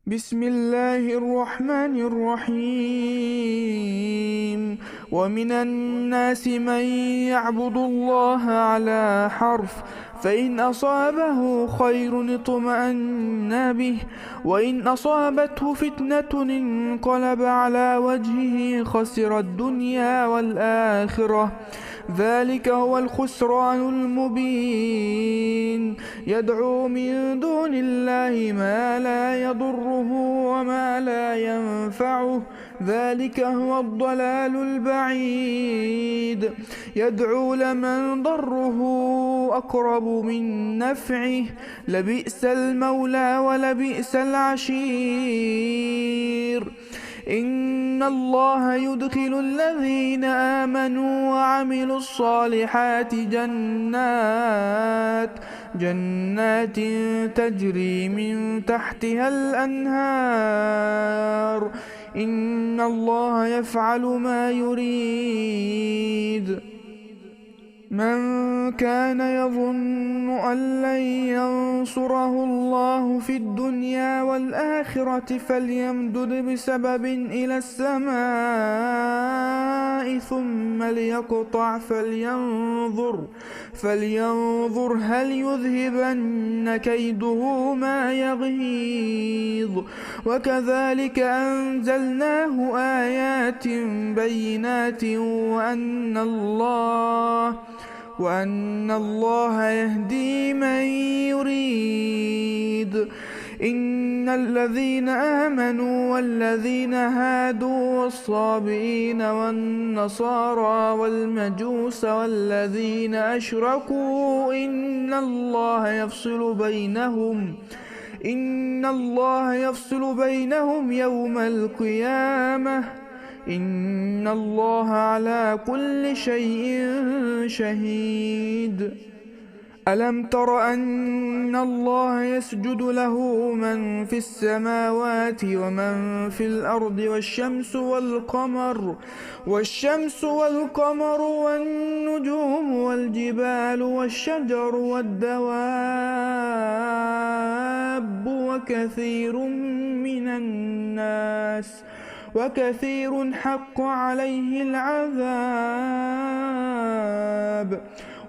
بسم الله الرحمن الرحيم. ومن الناس من يعبد الله على حرف، فإن أصابه خير اطمأن به، وإن أصابته فتنة انقلب على وجهه خسر الدنيا والآخرة. ذلك هو الخسران المبين. يدعو من دون الله ما لا يضره وما لا ينفعه، ذلك هو الضلال البعيد. يدعو لمن ضره أقرب من نفعه، لبئس المولى ولبئس العشير. إن الله يدخل الذين آمنوا وعملوا الصالحات جنات تجري من تحتها الأنهار. إن الله يفعل ما يريد. من كان يظن أن لن ينصره الله في الدنيا والآخرة فليمدد بسبب إلى السماء ثم ليقطع فلينظر هل يذهبن كيده ما يغيظ. وكذلك أنزلناه آيات بينات وأن الله يهدي من يريد. إن الذين آمنوا والذين هادوا والصابئين والنصارى والمجوس والذين أشركوا إن الله يفصل بينهم يوم القيامة. إن الله على كل شيء شهيد. ألم تر أن الله يسجد له من في السماوات ومن في الأرض والشمس والقمر والنجوم والجبال والشجر والدواب وكثير حق عليه العذاب.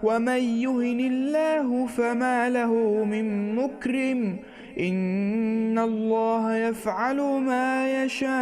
ومن يهن الله فما له من مكرم. إن الله يفعل ما يشاء.